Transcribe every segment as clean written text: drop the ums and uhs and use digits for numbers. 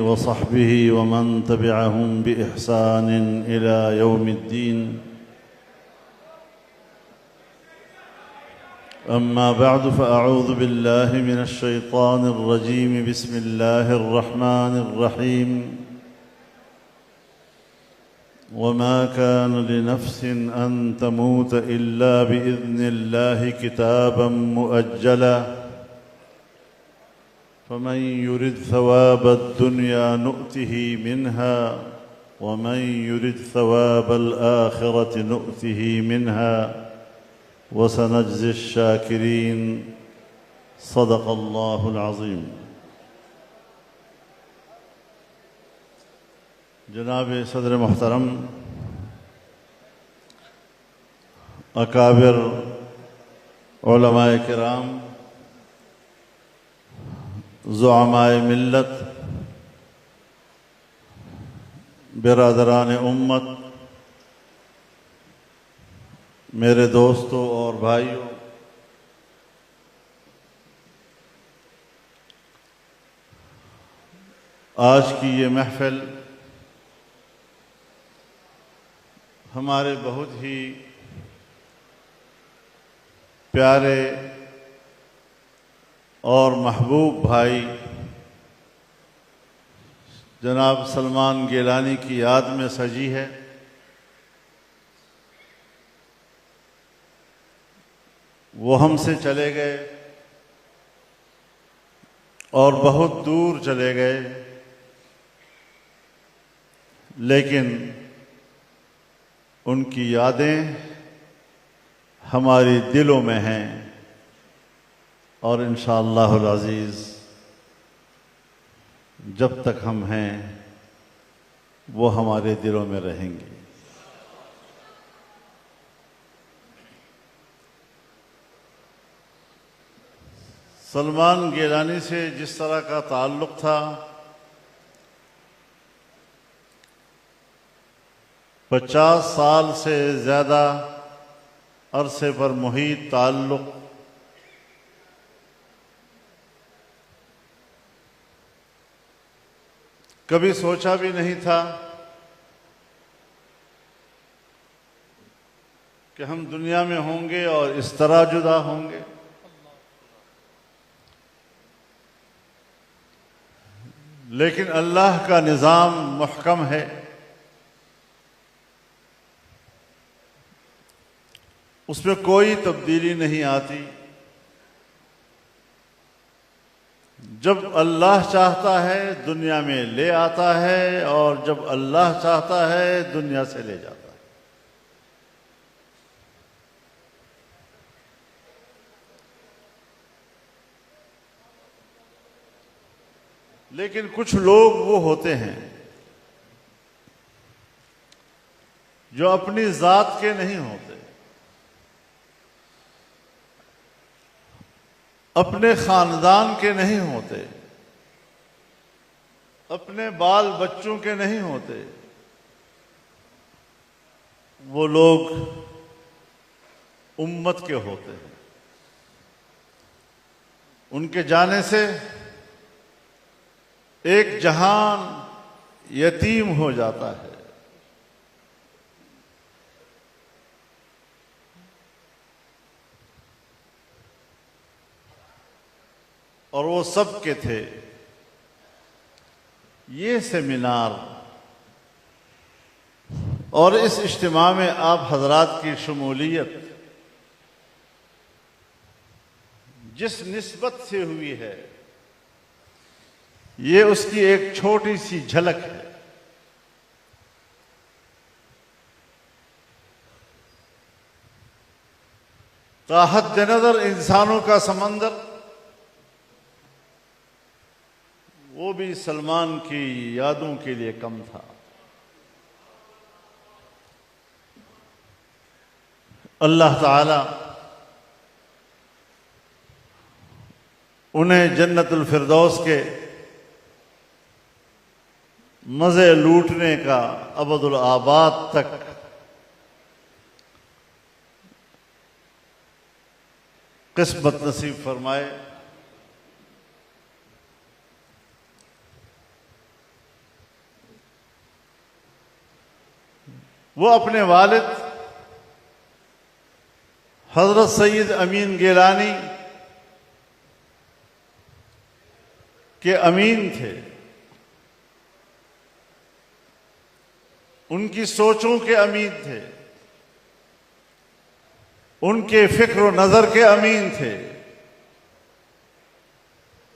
वसहबिहि वमन तबिअहुम बिइहसान इला यौमिद्दीन। अम्मा बअद फ़अऊज़ु बिल्लाहि मिनश शैतानिर रजीम। बिस्मिल्लाहिर रहमानिर रहीम। वमा कान लिनफ्सिन अन तमूत इल्ला बिइज़्निल्लाहि किताबन मुअज्जला। फमन युरिद सवाबद दुनिया नुअतिही मिन्हा वमन युरिद सवाबल आखिरति नुअतिही मिन्हा वसनज्ज़िश शाकिरीन। सदक़ल्लाहुल अज़ीम। जनाब सदर मोहतरम, अकाबिर उलमाए किराम, ज़ुअमाए मिल्लत, बिरादरान उम्मत, मेरे दोस्तों और भाइयों, आज की ये महफ़िल हमारे बहुत ही प्यारे और महबूब भाई जनाब सलमान गिलानी की याद में सजी है। वो हमसे चले गए और बहुत दूर चले गए, लेकिन उनकी यादें हमारी दिलों में हैं और इंशाअल्लाहुल अज़ीज़ जब तक हम हैं वो हमारे दिलों में रहेंगी। सलमान गिलानी से जिस तरह का ताल्लुक़ था, 50 साल से ज़्यादा अरसे पर मुहीत ताल्लुक़, कभी सोचा भी नहीं था कि हम दुनिया में होंगे और इस तरह जुदा होंगे। लेकिन अल्लाह का निज़ाम मुहकम है। उसमें कोई तब्दीली नहीं आती। जब अल्लाह चाहता है दुनिया में ले आता है और जब अल्लाह चाहता है दुनिया से ले जाता है। लेकिन कुछ लोग वो होते हैं जो अपनी जात के नहीं होते, अपने खानदान के नहीं होते, अपने बाल बच्चों के नहीं होते। वो लोग उम्मत के होते हैं। उनके जाने से एक जहान यतीम हो जाता है। और वो सब के थे। ये सेमिनार और इस इज्तिमा में आप हजरात की शमूलियत जिस निस्बत से हुई है, ये उसकी एक छोटी सी झलक है। ताहत नज़र इंसानों का समंदर, वो भी सलमान की यादों के लिए कम था। अल्लाह ताला उन्हें जन्नतुल फिरदौस के मज़े लूटने का अबदुल आबाद तक किस्मत नसीब फरमाए। वो अपने वालिद हजरत सैयद अमीन गिलानी के अमीन थे। उनकी सोचों के अमीन थे, उनके फिक्र व नज़र के अमीन थे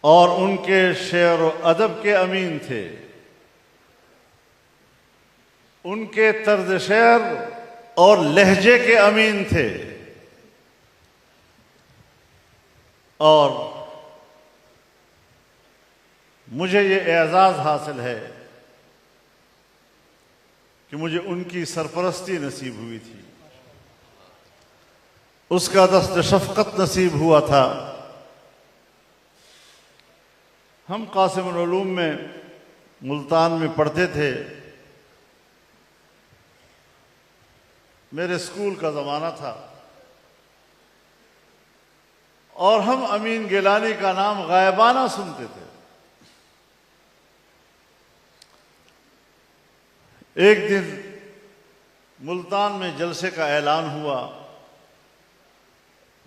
और उनके शेर व अदब के अमीन थे। उनके तर्ज शेर और लहजे के अमीन थे। और मुझे ये एजाज़ हासिल है कि मुझे उनकी सरपरस्ती नसीब हुई थी, उसका दस्त शफ़क़त नसीब हुआ था। हम क़ासिमुल उलूम में मुल्तान में पढ़ते थे। मेरे स्कूल का ज़माना था और हम अमीन गिलानी का नाम गायबाना सुनते थे। एक दिन मुल्तान में जलसे का ऐलान हुआ,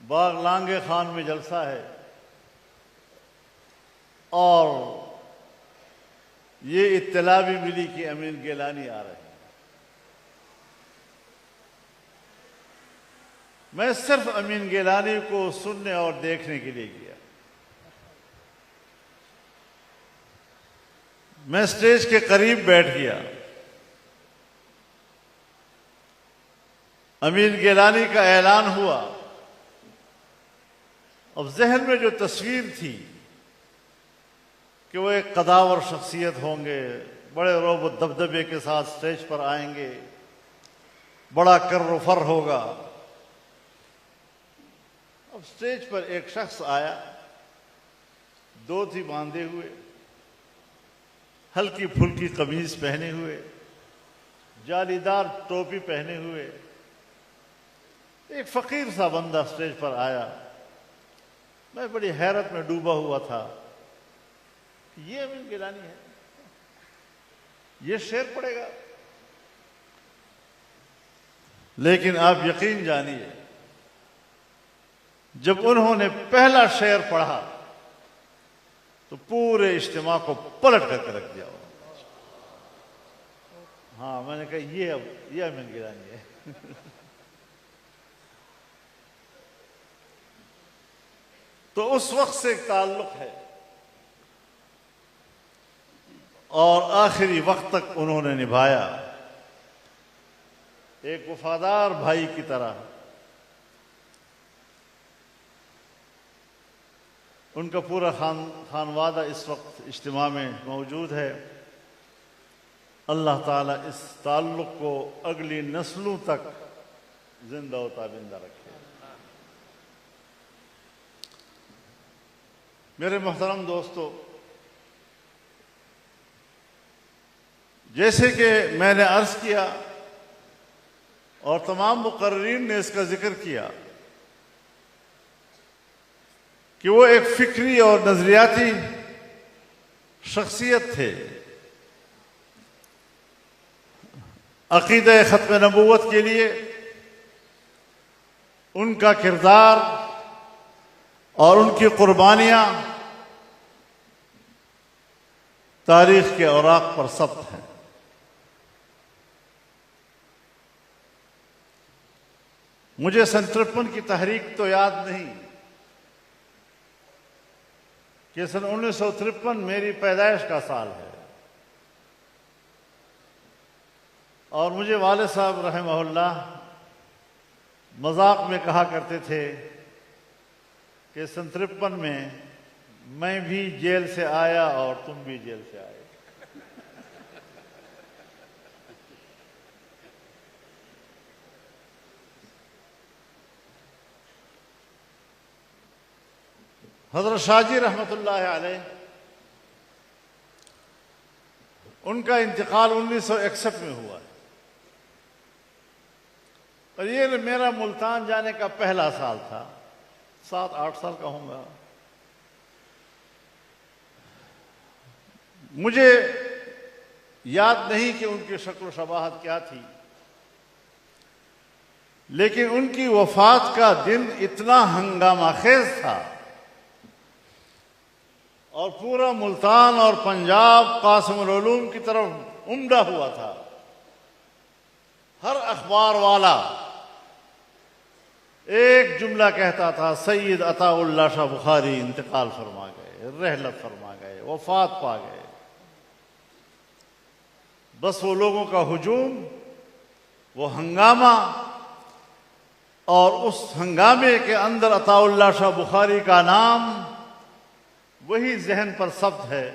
बाग लांगे खान में जलसा है और ये इत्तला भी मिली कि अमीन गिलानी आ रहे हैं। मैं सिर्फ अमीन गिलानी को सुनने और देखने के लिए गया। मैं स्टेज के करीब बैठ गया। अमीन गिलानी का ऐलान हुआ। अब जहन में जो तस्वीर थी कि वो एक कदावर शख्सियत होंगे, बड़े रोब व दबदबे के साथ स्टेज पर आएंगे, बड़ा कर्र फर होगा। अब स्टेज पर एक शख्स आया, धोती बांधे हुए, हल्की फुल्की कमीज पहने हुए, जालीदार टोपी पहने हुए, एक फकीर सा बंदा स्टेज पर आया। मैं बड़ी हैरत में डूबा हुआ था कि ये अमीन गिलानी है, ये शेर पड़ेगा। लेकिन आप यकीन जानिए, जब उन्होंने पहला शेर पढ़ा तो पूरे इज्तिमा को पलट करके रख दिया। हाँ, मैंने कहा ये अमीन गिलानी है। तो उस वक्त से एक ताल्लुक है और आखिरी वक्त तक उन्होंने निभाया, एक वफादार भाई की तरह। उनका पूरा खानवादा इस वक्त इज्तिमा में मौजूद है। अल्लाह ताला इस ताल्लुक को अगली नस्लों तक जिंदा व ताबिंदा रखे। मेरे मोहतरम दोस्तों, जैसे कि मैंने अर्ज किया और तमाम मुकर्रीन ने इसका जिक्र किया कि वो एक फिक्री और नजरियाती शख्सियत थे। अकीदे खत्म नबूवत के लिए उनका किरदार और उनकी कुर्बानियां तारीख के औराक पर सब्त हैं। मुझे सन 53 की तहरीक तो याद नहीं कि सन 1953 मेरी पैदाइश का साल है और मुझे वालिद साहब रहमहुल्लाह मजाक में कहा करते थे कि सन 53 में मैं भी जेल से आया और तुम भी जेल से आए। हजरत शाहजी रहमतुल्लाह अलैह, उनका इंतकाल 1961 में हुआ है और ये मेरा मुल्तान जाने का पहला साल था। 7-8 साल का होऊंगा। मुझे याद नहीं कि उनकी शक्ल शबाहत क्या थी, लेकिन उनकी वफात का दिन इतना हंगामा खेज था और पूरा मुल्तान और पंजाब कासिमुल उलूम की तरफ उमड़ा हुआ था। हर अखबार वाला एक जुमला कहता था, सैयद अताउल्लाह शाह बुखारी इंतकाल फरमा गए, रहलत फरमा गए, वफात पा गए। बस वो लोगों का हुजूम, वो हंगामा, और उस हंगामे के अंदर अताउल्लाह शाह बुखारी का नाम वही जहन पर सब्त है।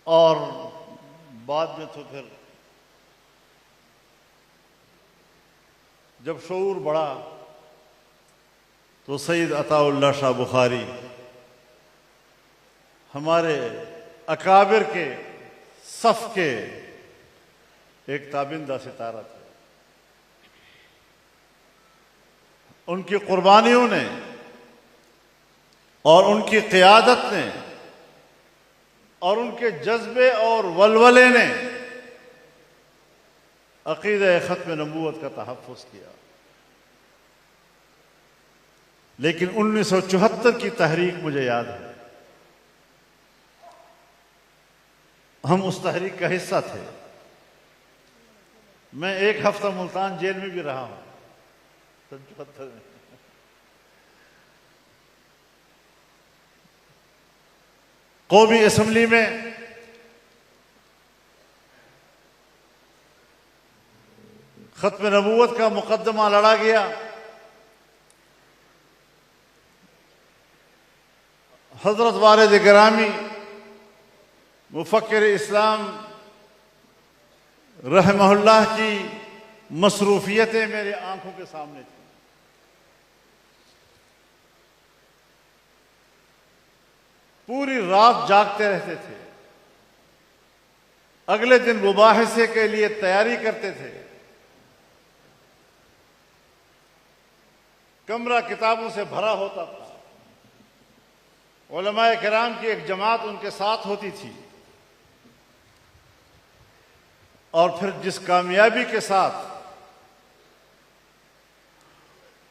और बाद में तो फिर जब शऊर बढ़ा तो सैयद अताउल्लाह शाह बुखारी हमारे अकाबिर के सफ के एक ताबिंदा सितारा थे। उनकी कुर्बानियों ने और उनकी क़ियादत ने और उनके जज्बे और वलवले ने अक़ीदा ख़त्म नबूवत का तहफ़्फ़ुज़ किया। लेकिन 1974 की तहरीक मुझे याद है, हम उस तहरीक का हिस्सा थे। मैं एक हफ्ता मुल्तान जेल में भी रहा हूं 74 में। कौमी असम्बली में खत्म नबूवत का मुकदमा लड़ा गया। हजरत वालिद गिरामी मुफक्किर इस्लाम रहमहुल्लाह की मसरूफियतें मेरे आंखों के सामने थी। पूरी रात जागते रहते थे, अगले दिन मुबाहिसे के लिए तैयारी करते थे। कमरा किताबों से भरा होता था। उलमाए किराम की एक जमात उनके साथ होती थी। और फिर जिस कामयाबी के साथ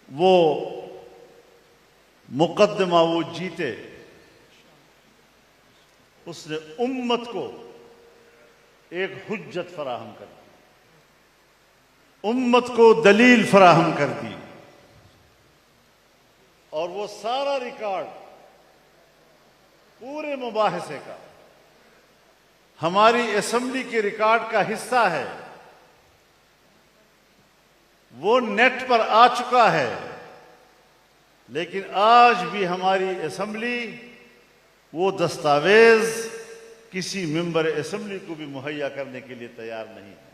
वो मुकदमा वो जीते, उसने उम्मत को एक हुज्जत फराहम कर दी, उम्मत को दलील फराहम कर दी। और वो सारा रिकॉर्ड पूरे मुबाहिसे का हमारी असेंबली के रिकॉर्ड का हिस्सा है। वो नेट पर आ चुका है, लेकिन आज भी हमारी असेंबली वो दस्तावेज किसी मेंबर असेंबली को भी मुहैया करने के लिए तैयार नहीं है।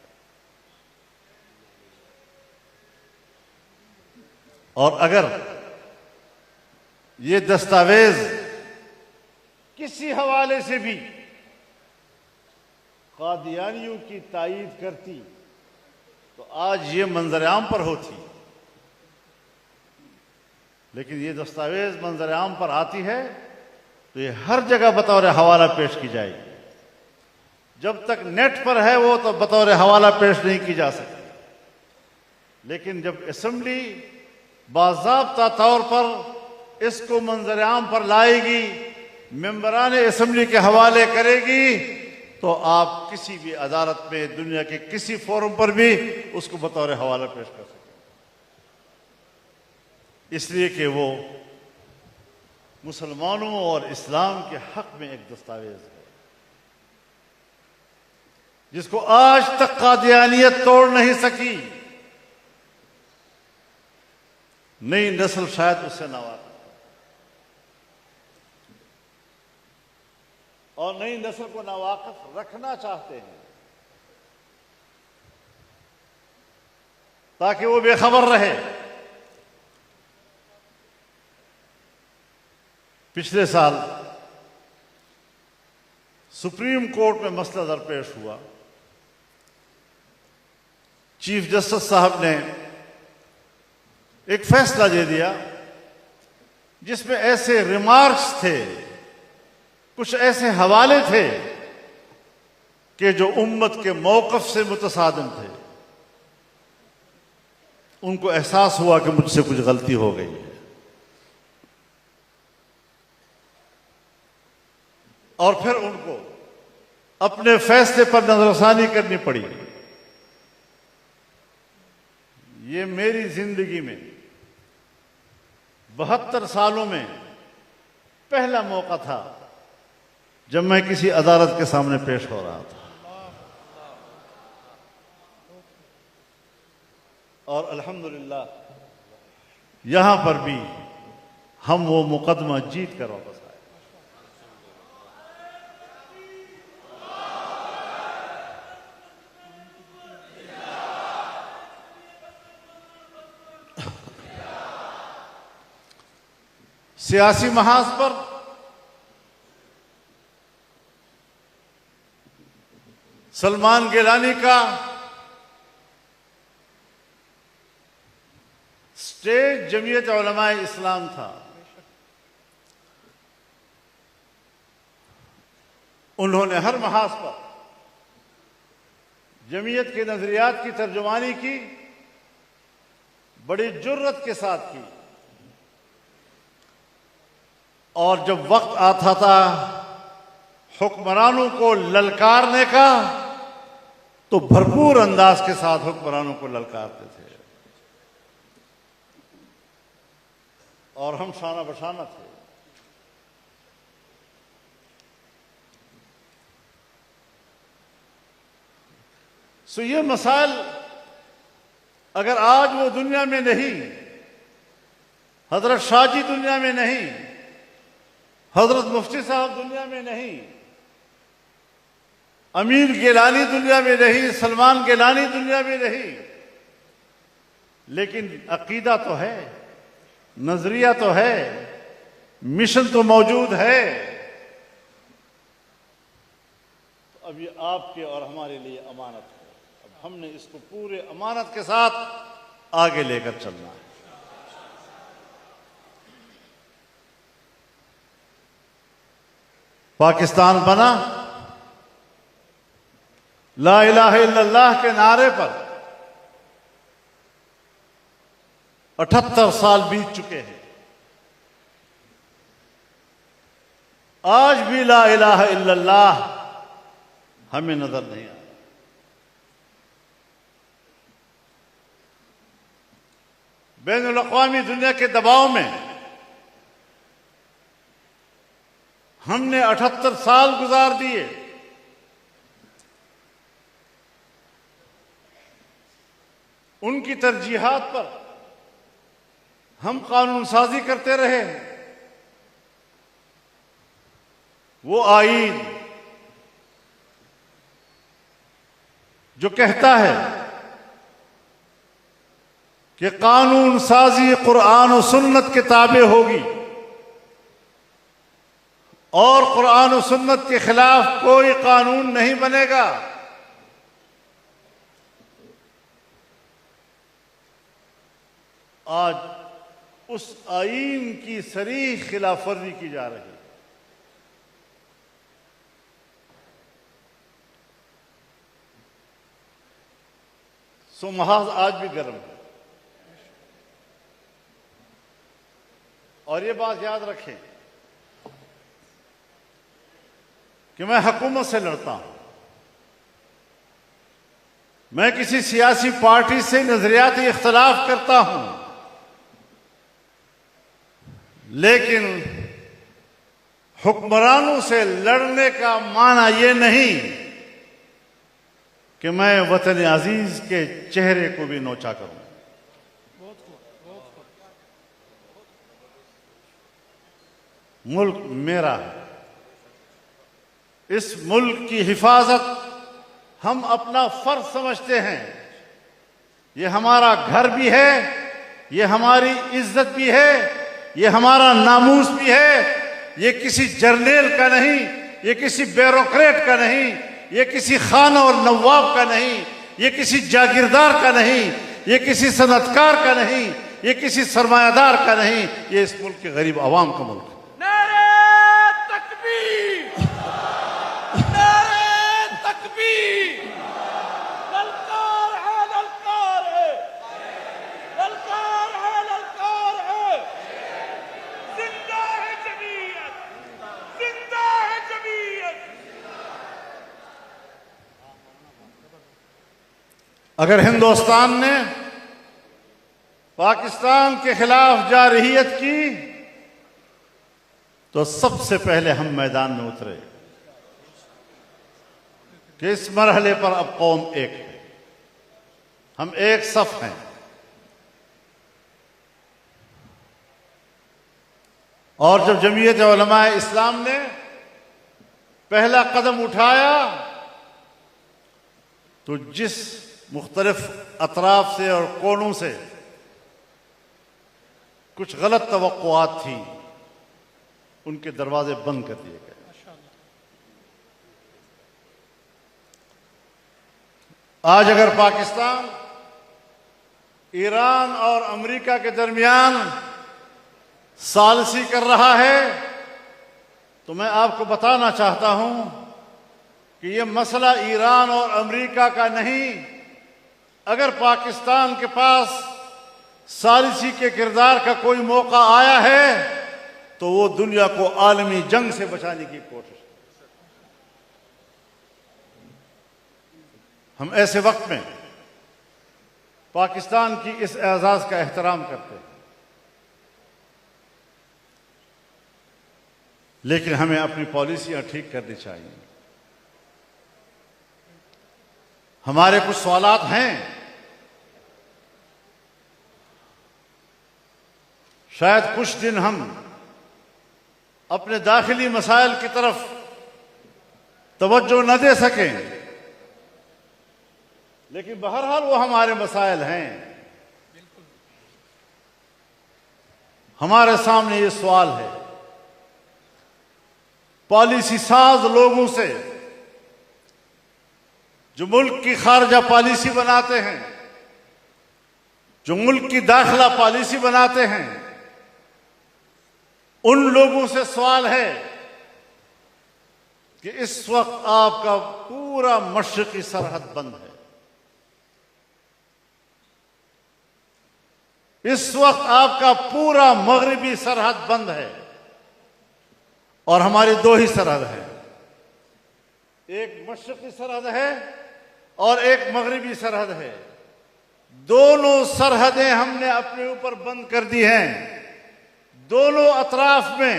और अगर ये दस्तावेज किसी हवाले से भी कादियानियों की तायीद करती तो आज ये मंजर-ए-आम पर होती। लेकिन ये दस्तावेज मंजर-ए-आम पर आती है तो ये हर जगह बतौर हवाला पेश की जाएगी। जब तक नेट पर है वो तो बतौर हवाला पेश नहीं की जा सकती। लेकिन जब असेंबली बाज़ाब्ता तौर पर इसको मंजर-ए-आम पर लाएगी, मेंबरान असेंबली के हवाले करेगी, तो आप किसी भी अदालत में, दुनिया के किसी फोरम पर भी उसको बतौर हवाला पेश कर सकें। इसलिए कि वो मुसलमानों और इस्लाम के हक में एक दस्तावेज है जिसको आज तक कादियानियत तोड़ नहीं सकी। नई नस्ल शायद उससे नावाकिफ और नई नस्ल को नावाकिफ रखना चाहते हैं ताकि वो बेखबर रहे। पिछले साल सुप्रीम कोर्ट में मसला दरपेश हुआ। चीफ जस्टिस साहब ने एक फैसला दे दिया जिसमें ऐसे रिमार्क्स थे, कुछ ऐसे हवाले थे कि जो उम्मत के मौक़िफ़ से मुतसादिम थे। उनको एहसास हुआ कि मुझसे कुछ गलती हो गई है, और फिर उनको अपने फैसले पर नजरसानी करनी पड़ी। ये मेरी जिंदगी में 72 सालों में पहला मौका था जब मैं किसी अदालत के सामने पेश हो रहा था, और अल्हम्दुलिल्लाह यहां पर भी हम वो मुकदमा जीत कर वापस आए। सियासी महाज पर सलमान गिलानी का स्टेज जमीयत उलमाए इस्लाम था। उन्होंने हर महाज पर जमीयत के नजरियात की तर्जुमानी की, बड़ी जुर्रत के साथ की, और जब वक्त आता था हुक्मरानों को ललकारने का तो भरपूर अंदाज के साथ हुक्मरानों को ललकारते थे, और हम शाना बशाना थे। सो ये मसाइल अगर आज वो दुनिया में नहीं, हजरत शाहजी दुनिया में नहीं, हजरत मुफ्ती साहब दुनिया में नहीं, अमीर गिलानी दुनिया में नहीं, सलमान गिलानी दुनिया में नहीं, लेकिन अकीदा तो है, नजरिया तो है, मिशन तो मौजूद है। तो अब ये आपके और हमारे लिए अमानत है। अब हमने इसको पूरे अमानत के साथ आगे लेकर चलना है। पाकिस्तान बना ला इलाहा इल्लल्लाह के नारे पर 78 साल बीत चुके हैं। आज भी ला इलाहा इल्लल्लाह हमें नजर नहीं आ रहा। बैनुल अक़वामी दुनिया के दबाव में हमने 78 साल गुजार दिए। उनकी तरजीहात पर हम कानून साजी करते रहे। वो आईन जो कहता है कि कानून साजी कुरान और सुन्नत के ताबे होगी और कुरान और सुन्नत के खिलाफ कोई कानून नहीं बनेगा। आज उस आईन की सरीह खिलाफवर्जी की जा रही है। सो महाज आज भी गर्म है। और ये बात याद रखें कि मैं हुकूमत से लड़ता हूं, मैं किसी सियासी पार्टी से नजरियाती इख्तलाफ करता हूं, लेकिन हुक्मरानों से लड़ने का माना यह नहीं कि मैं वतन अजीज के चेहरे को भी नोचा करूं। मुल्क मेरा है, इस मुल्क की हिफाजत हम अपना फर्ज समझते हैं। ये हमारा घर भी है, ये हमारी इज्जत भी है, ये हमारा नामूस भी है। ये किसी जर्नेल का नहीं, ये किसी ब्यूरोक्रेट का नहीं, ये किसी खान और नवाब का नहीं, ये किसी जागीरदार का नहीं, ये किसी सनतकार का नहीं, ये किसी सरमायादार का नहीं, ये इस मुल्क के गरीब आवाम का मुल्क है। अगर हिंदुस्तान ने पाकिस्तान के खिलाफ जारहियत की तो सबसे पहले हम मैदान में उतरे कि इस मरहले पर अब कौम एक है, हम एक सफ हैं। और जब जमीयत उलमाए इस्लाम ने पहला कदम उठाया तो जिस मुख्तलिफ अतराफ से और कोनों से कुछ गलत तवक्कुआत थी, उनके दरवाजे बंद कर दिए गए। आज अगर पाकिस्तान ईरान और अमेरिका के दरमियान सालसी कर रहा है तो मैं आपको बताना चाहता हूं कि यह मसला ईरान और अमेरिका का नहीं। अगर पाकिस्तान के पास सालिसी के किरदार का कोई मौका आया है तो वो दुनिया को आलमी जंग से बचाने की कोशिश। हम ऐसे वक्त में पाकिस्तान की इस एजाज का एहतराम करते हैं, लेकिन हमें अपनी पॉलिसियां ठीक करनी चाहिए। हमारे कुछ सवालात हैं, शायद कुछ दिन हम अपने दाखिली मसाइल की तरफ तवज्जो न दे सकें, लेकिन बहरहाल वो हमारे मसाइल हैं। हमारे सामने ये सवाल है, पॉलिसी साज लोगों से जो मुल्क की खारजा पॉलिसी बनाते हैं, जो मुल्क की दाखिला पॉलिसी बनाते हैं, उन लोगों से सवाल है कि इस वक्त आपका पूरा मशरिकी सरहद बंद है, इस वक्त आपका पूरा मगरिबी सरहद बंद है और हमारी दो ही सरहद है, एक मशरिकी सरहद है और एक मगरिबी सरहद है। दोनों सरहदें हमने अपने ऊपर बंद कर दी हैं। दोनों अतराफ में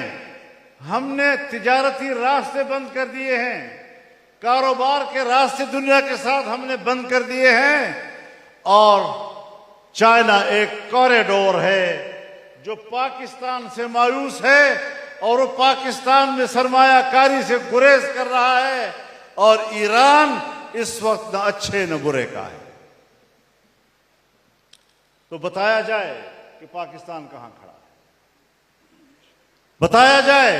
हमने तिजारती रास्ते बंद कर दिए हैं, कारोबार के रास्ते दुनिया के साथ हमने बंद कर दिए हैं। और चाइना एक कॉरिडोर है जो पाकिस्तान से मायूस है और वो पाकिस्तान में सरमायाकारी से गुरेज कर रहा है, और ईरान इस वक्त न अच्छे न बुरे का है। तो बताया जाए कि पाकिस्तान कहां खड़ा है, बताया जाए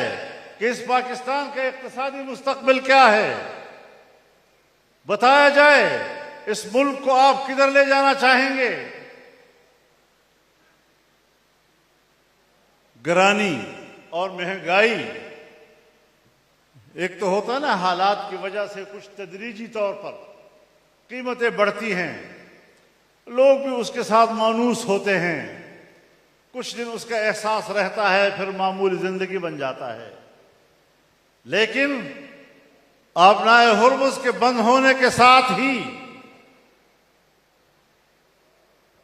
कि इस पाकिस्तान का इक्तिसादी मुस्तकबिल क्या है, बताया जाए इस मुल्क को आप किधर ले जाना चाहेंगे। गिरानी और महंगाई, एक तो होता है ना, हालात की वजह से कुछ तदरीजी तौर पर कीमतें बढ़ती हैं, लोग भी उसके साथ मानूस होते हैं, कुछ दिन उसका एहसास रहता है, फिर मामूली जिंदगी बन जाता है। लेकिन आबनाए हुर्मुज के बंद होने के साथ ही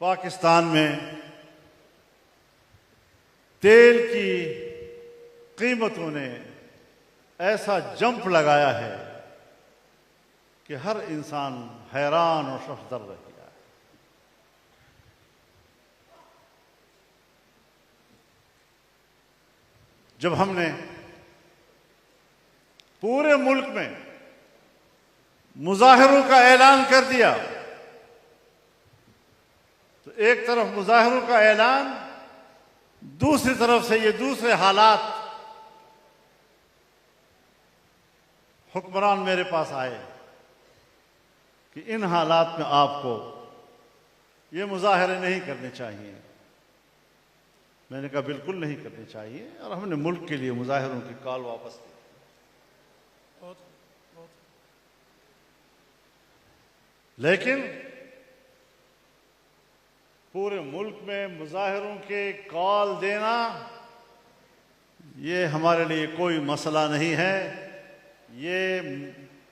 पाकिस्तान में तेल की कीमतों ने ऐसा जंप लगाया है कि हर इंसान हैरान और शफदर रह गया है। जब हमने पूरे मुल्क में मुजाहिरों का ऐलान कर दिया तो एक तरफ मुजाहिरों का ऐलान, दूसरी तरफ से ये दूसरे हालात, हुक्मरान मेरे पास आए कि इन हालात में आपको ये मुजाहरे नहीं करने चाहिए। मैंने कहा बिल्कुल नहीं करने चाहिए, और हमने मुल्क के लिए मुजाहिरों की कॉल वापस ली। लेकिन पूरे मुल्क में मुजाहिरों के कॉल देना ये हमारे लिए कोई मसला नहीं है, ये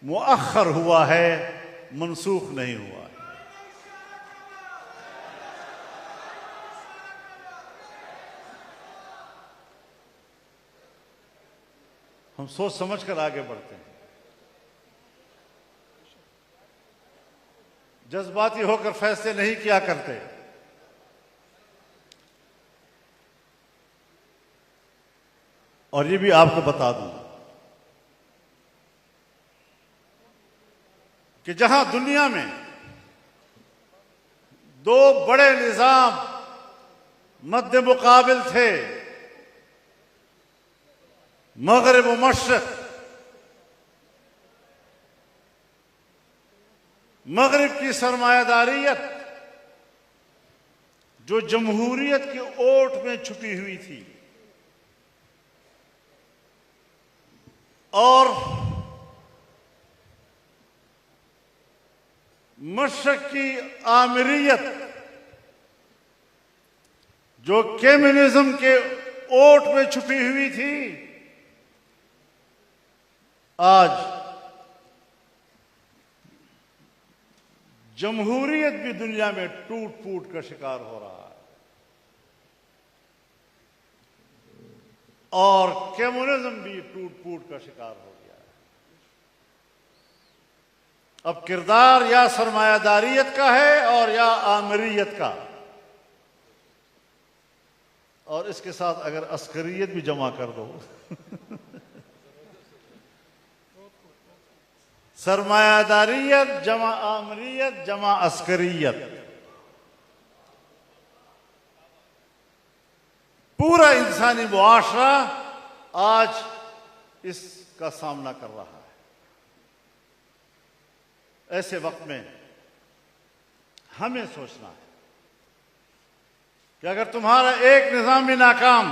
मुअख्खर हुआ है, मनसूख नहीं हुआ है। हम सोच समझ कर आगे बढ़ते हैं, जज्बाती होकर फैसले नहीं किया करते। और ये भी आपको बता दूं कि जहां दुनिया में दो बड़े निजाम मद्दे मुकाबिल थे, मगरिब व मशरिक, मगरिब की सरमायादारियत जो जमहूरियत की ओट में छुपी हुई थी, और मशरिक की आमिरियत जो कम्युनिज्म के ओट में छुपी हुई थी, आज जमहूरियत भी दुनिया में टूट फूट का शिकार हो रहा है और कम्युनिज्म भी टूट फूट का शिकार हो गया है। अब किरदार या सरमायादारियत का है और या आमिरियत का, और इसके साथ अगर अस्करियत भी जमा कर दो सरमायादारियत जमा आमरियत जमा अस्करियत, पूरा इंसानी मुआशरा आज इसका सामना कर रहा है। ऐसे वक्त में हमें सोचना है कि अगर तुम्हारा एक निजाम भी नाकाम,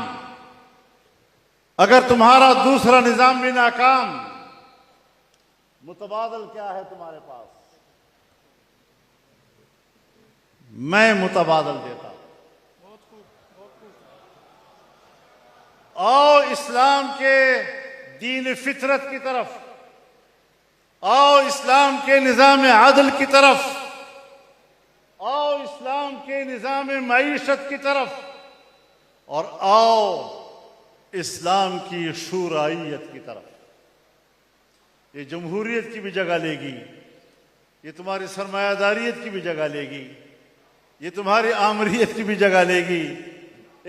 अगर तुम्हारा दूसरा निजाम भी नाकाम, मुतबादल क्या है तुम्हारे पास? मैं मुतबादल देता हूं। आओ इस्लाम के दीन फितरत की तरफ, आओ इस्लाम के निजाम आदल की तरफ, आओ इस्लाम के निजाम मईशत की तरफ, और आओ इस्लाम की शूराइयत की तरफ। ये जमहूरियत की भी जगह लेगी, ये तुम्हारी सरमायादारियत की भी जगह लेगी, ये तुम्हारी आमरियत की भी जगह लेगी।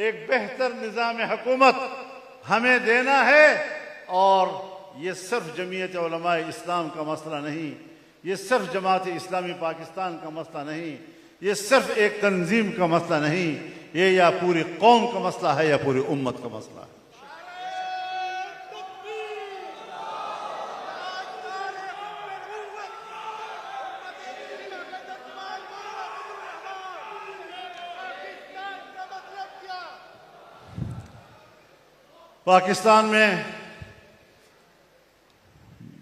एक बेहतर निजाम हुकूमत हमें देना है, और ये सिर्फ जमीयत उलमा इस्लाम का मसला नहीं, ये सिर्फ जमात इस्लामी पाकिस्तान का मसला नहीं, ये सिर्फ एक तंजीम का मसला नहीं, ये या पूरी कौम का मसला है या पूरी उम्मत का मसला है। पाकिस्तान में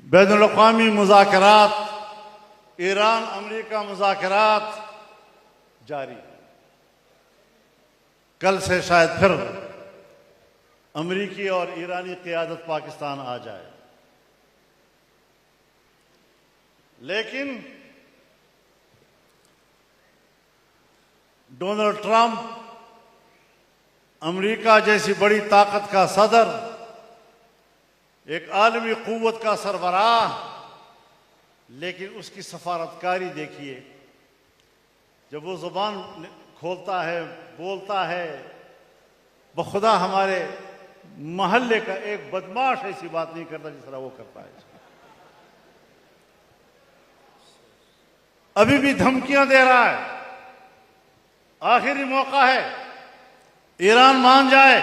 बैनुल-अक़वामी मुज़ाकरात, ईरान अमेरिका मुज़ाकरात जारी। कल से शायद फिर अमेरिकी और ईरानी क़यादत पाकिस्तान आ जाए, लेकिन डोनाल्ड ट्रंप अमेरिका जैसी बड़ी ताकत का सदर, एक आलमी क़ुव्वत का सरबराह, लेकिन उसकी सफारतकारी देखिए, जब वो ज़ुबान खोलता है, बोलता है, बखुदा हमारे महल्ले का एक बदमाश ऐसी बात नहीं करता जिस तरह वो करता है। अभी भी धमकियां दे रहा है। आखिरी मौका है, ईरान मान जाए,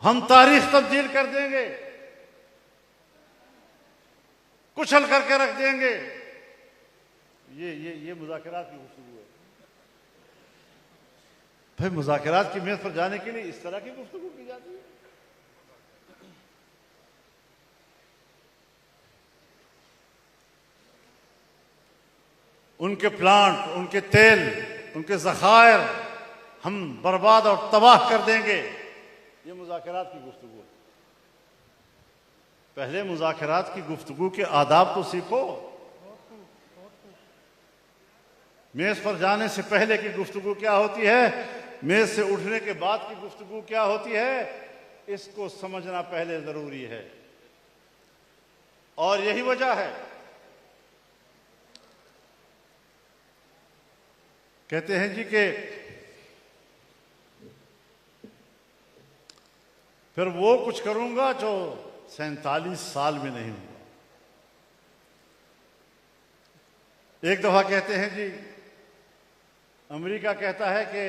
हम तारीख तब्दील कर देंगे, कुचल करके रख देंगे। ये मुज़ाकरात की गुफ्तगू है। फिर मुज़ाकरात की मेज पर जाने के लिए इस तरह की गुफ्तगू की जाती है। उनके प्लांट, उनके तेल, उनके ज़खायर हम बर्बाद और तबाह कर देंगे, ये मुज़ाकरात की गुफ्तगू है। पहले मुज़ाकरात की गुफ्तगू के आदाब तो सीखो। मेज पर जाने से पहले की गुफ्तगू क्या होती है, मेज से उठने के बाद की गुफ्तगू क्या होती है, इसको समझना पहले जरूरी है। और यही वजह है, कहते हैं जी कि फिर वो कुछ करूंगा जो 47 साल में नहीं हुआ। एक दफा कहते हैं जी, अमेरिका कहता है कि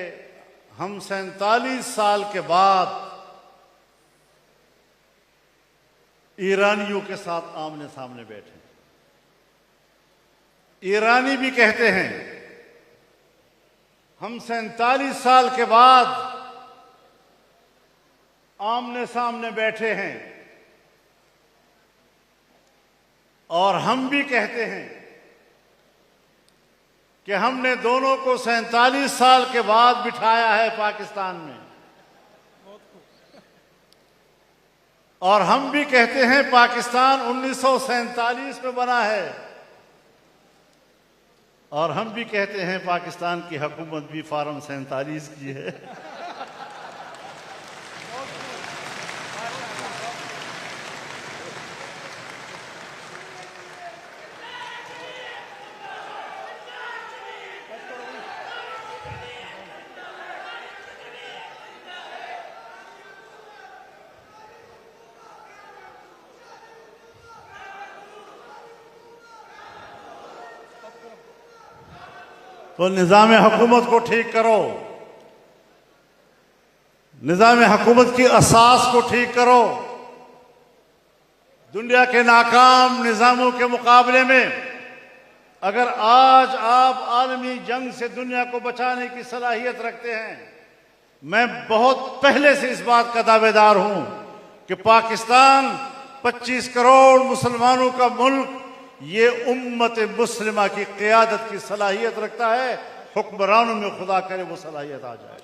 हम 47 साल के बाद ईरानियों के साथ आमने सामने बैठे। ईरानी भी कहते हैं हम 47 साल के बाद आमने सामने बैठे हैं। और हम भी कहते हैं कि हमने दोनों को 47 साल के बाद बिठाया है पाकिस्तान में। और हम भी कहते हैं पाकिस्तान 1947 में बना है। और हम भी कहते हैं पाकिस्तान की हुकूमत भी फार्म 47 की है। तो निज़ाम हुकूमत को ठीक करो, निज़ाम हुकूमत की असास को ठीक करो। दुनिया के नाकाम निज़ामों के मुकाबले में अगर आज आप आलमी जंग से दुनिया को बचाने की सलाहियत रखते हैं, मैं बहुत पहले से इस बात का दावेदार हूं कि पाकिस्तान 25 करोड़ मुसलमानों का मुल्क, ये उम्मत मुस्लिमा की क़ियादत की सलाहियत रखता है। हुक्मरानों में खुदा करे वो सलाहियत आ जाए।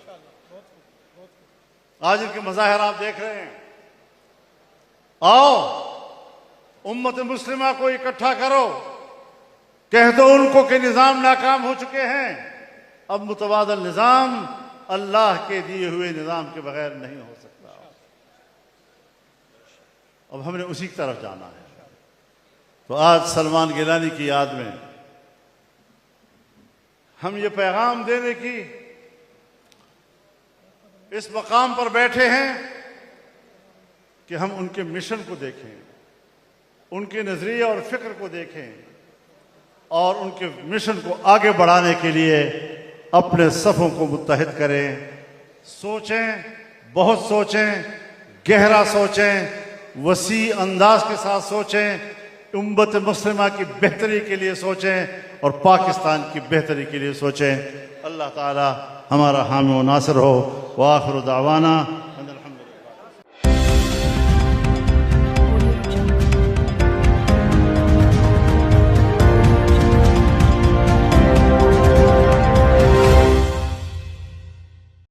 आज इनके मज़ाहिर आप देख रहे हैं। आओ उम्मत मुस्लिमा को इकट्ठा करो, कह दो उनको कि निज़ाम नाकाम हो चुके हैं। अब मुतबादल निज़ाम अल्लाह के दिए हुए निज़ाम के बगैर नहीं हो सकता। अब हमने उसी की तरफ जाना है। तो आज सलमान गिलानी की याद में हम ये पैगाम देने की इस मकाम पर बैठे हैं कि हम उनके मिशन को देखें, उनके नजरिए और फिक्र को देखें और उनके मिशन को आगे बढ़ाने के लिए अपने सफ़ों को मुत्तहिद करें। सोचें, बहुत सोचें, गहरा सोचें, वसी अंदाज के साथ सोचें, उम्मत मुस्लिमा की बेहतरी के लिए सोचें और पाकिस्तान की बेहतरी के लिए सोचें। अल्लाह ताला हमारा हामी व नासिर हो। व आखिर दावाना